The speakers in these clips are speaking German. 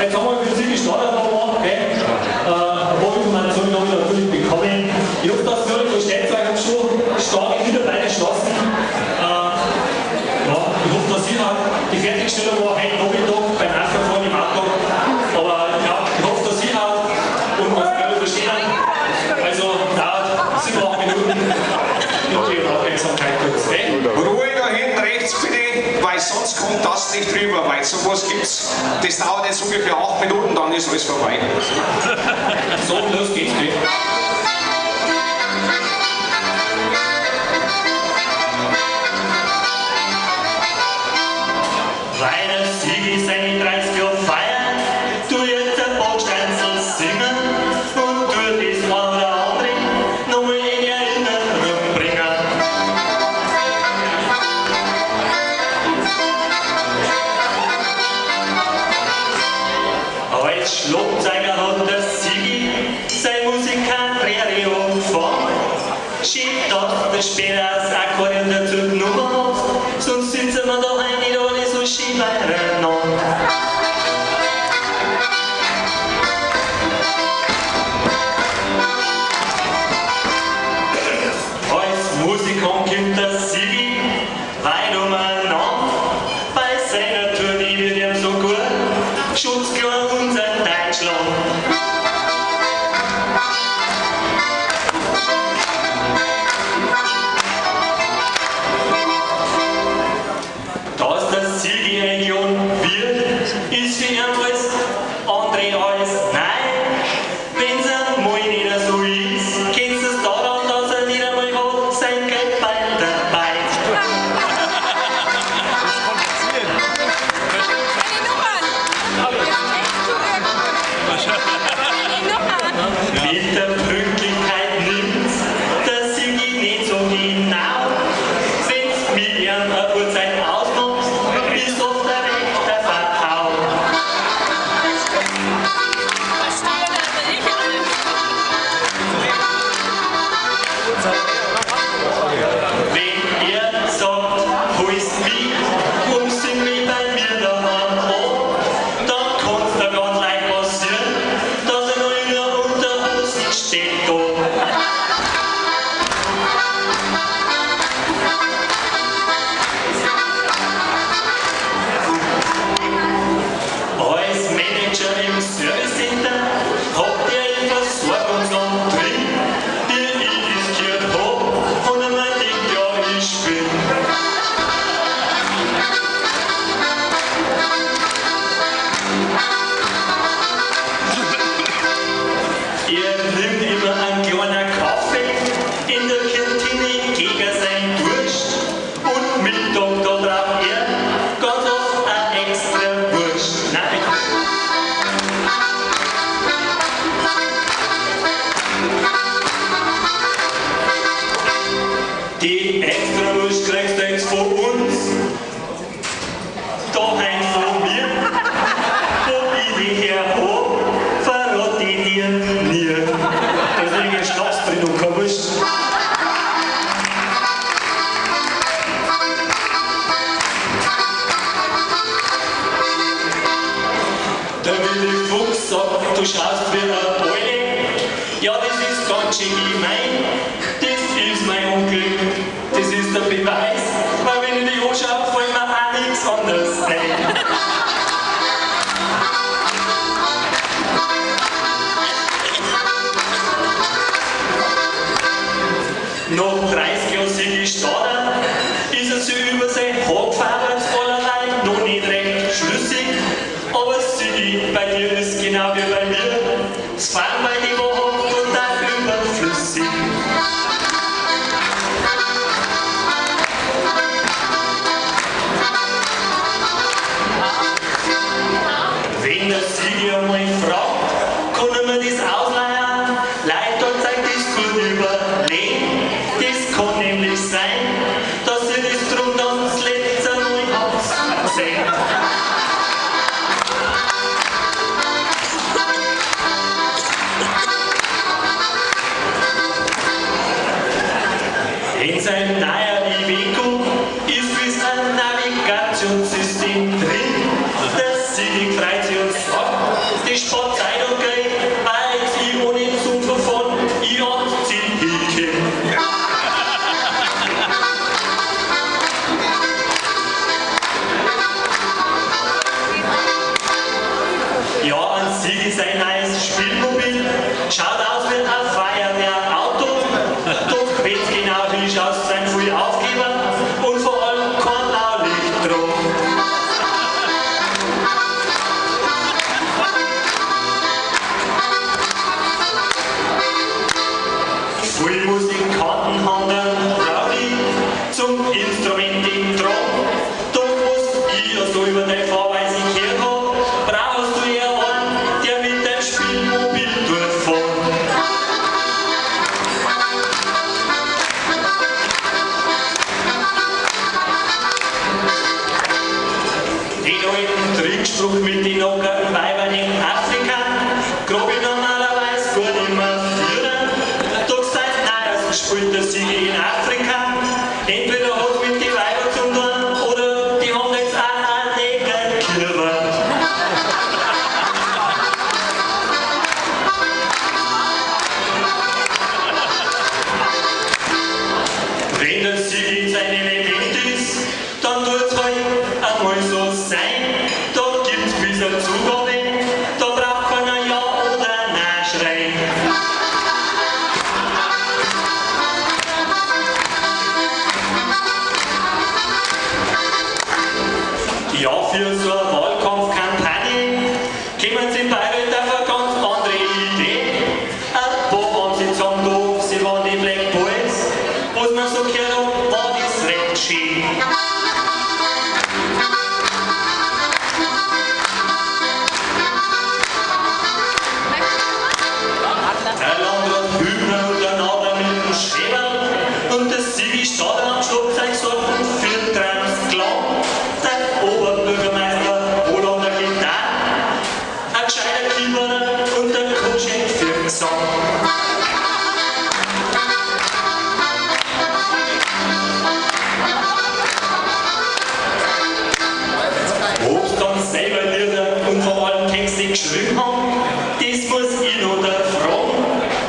jetzt haben wir für Sie gestartet nochmal, gell? Informationen habe ich natürlich bekommen. Ich hoffe, dass wir euch versteht, weil ich habe schon starke Mitarbeiter geschlossen. Ja, ich hoffe, dass ihr die Fertigstellung war heute Nachmittag beim Nachverfahren im Auto. Aber ja, ich hoffe, dass ihr auch und was wir verstehen. Also dauert 7, 8 Minuten. Bitte Aufmerksamkeit kurz. Ruhe da hinten rechts bitte, weil sonst kommt das nicht drüber, weil sowas gibt's. Das dauert jetzt ungefähr 8 Minuten, dann ist alles vorbei. So, los geht's, bitte. Weil der Sigi seine 30 Jahre feiern, tu jetzt ein Backsteinzel singen und tu das eine oder andere nochmal in Erinnerung bringen. Als Schlagzeuger hat der Sigi seine Musikkarriere angefangen. Schiebt das der später das Akkordeon dazu genommen hat, sonst sitzen wir da nicht alle so schön beieinander. Als Musikant kommt der Sigi weit umeinander. Bei seiner Tournee wird ihm so gut, schutzklar unser Deutschland. Dass der Sigi ein Jung wird, ist für ihn alles andere als nein. Wenn's einmal nicht so ist, kennst du es daran, dass er nicht einmal hat sein Geldbein dabei. Mit der Pünktlichkeit nimmt's der Sigi nicht so genau. Wenn's mit ihm eine Uhrzeit ausmachst, ist oft der Weg der Verhau. Wenn er sagt, holst mich und sing mich bei mir daheim an, dann kann's da ganz leicht passieren, dass er noch in der Unterhose steht da. Als Manager im Service Center habt ihr ein Versorgungsamt drin, die ich riskiert hab und einmal denkt, ja, ich bin. Ihr nimmt immer einen kleinen Kaffee in der Kantine gegen sein Durst und Mittag da drauf er ganz oft ein extra Wurst. Nein. Die extra Wurst kriegst du jetzt von uns, daheim von mir, wo ich die her hab, verrat ich dir nie. Da ist irgendein Schnaps drin und kein Wurst. Der Willi Fuchs sagt, du schaust wie eine Beule. Ja, das ist ganz schön gemein. Das ist mein Onkel. Das ist der Beweis. Weil wenn ich dich anschaue, fällt mir auch nichts anderes ein. Nach 30 Jahren Sigi Stader ist er sich über sein Haargefärbt allerlei noch nicht recht schlüssig. Aber Sigi, bei dir ist genau wie bei mir, das Fahren bei dir war total überflüssig. Wenn der Sigi einmal fragt, kann er mir das ausleihen? Leute, da zeigt das gut überlegen. Das kann nämlich sein, dass ihr das drum dann das letzte Mal habt erzählt. In seinem neuen Iveco ist bis ein Navigationssystem drin. Der Sigi freut sich und sagt, Sigi sein neues Spielmobil. Schaut aus wie ein Feuerwehrauto. Doch wenn's genau hinschaust, sind viele Aufgeber und vor allem kein Blaulicht drum. Viele Musikanten haben den Rowdy zum Instrument im Drum. Doch was ich ja so über deine Fahrweise gehört hab, brauchst du eher einen, der mit dem Spielmobil durchfährt. Den alten Trickspruch mit den nackten Weibern in Afrika, grab ich normalerweise gar nicht mehr führen. Doch seit neuestem spielt der Sigi in Afrika. Entweder hat mit den Weibern zu tun oder die haben jetzt auch einen Negerkirber. Wenn der Sigi seine Legende ist, dann tut's halt einmal so sein. Da gibt's bis eine Zugabe, da braucht keiner Ja oder Nein schreien. Ja, für so eine Wahlkampfkampagne kommen sie in Bayreuth auf eine ganz andere Idee. Ein paar haben sie zusammen da, sie waren die Black Boys. Was man so gehört hat, war das recht schön. Der Landrat Hübner und der Nader mit dem Schreberl und der Sigi steht am Schlagzeug sagt und für Trams klar. Der Oberbürgermeister holt an der Gitarre, ein gescheiter Keyboarder und der Coaching für den Gesang. Ob's dann selber Lieder und vor allem Texte geschrieben haben, das muss ich noch da fragen,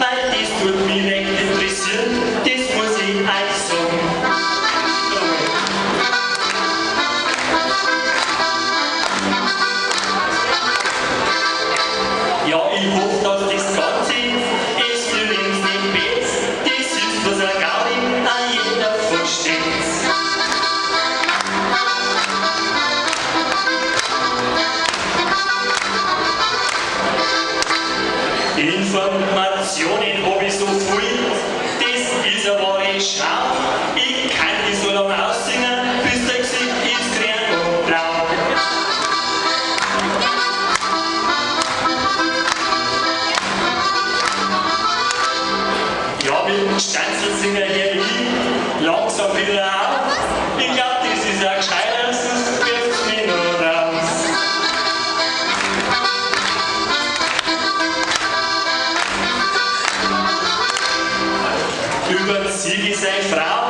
weil das tut mich recht interessieren, das muss ich euch sagen. Ja, ich hoffe, dass das Ganze ist übrigens nicht besser, das ist was ein Gaudi, an jeder versteht's. Informationen habe ich so viel, das ist eine wahre Schau. Ich kann die so lange aussingen, bis der Gesicht ist grün und blau. Ja, mit dem Stanzelsinger hier ich langsam wieder auf. Ich glaub, das ist ein gescheiter, sonst wirft's mich noch raus. Über Sigi seine Frau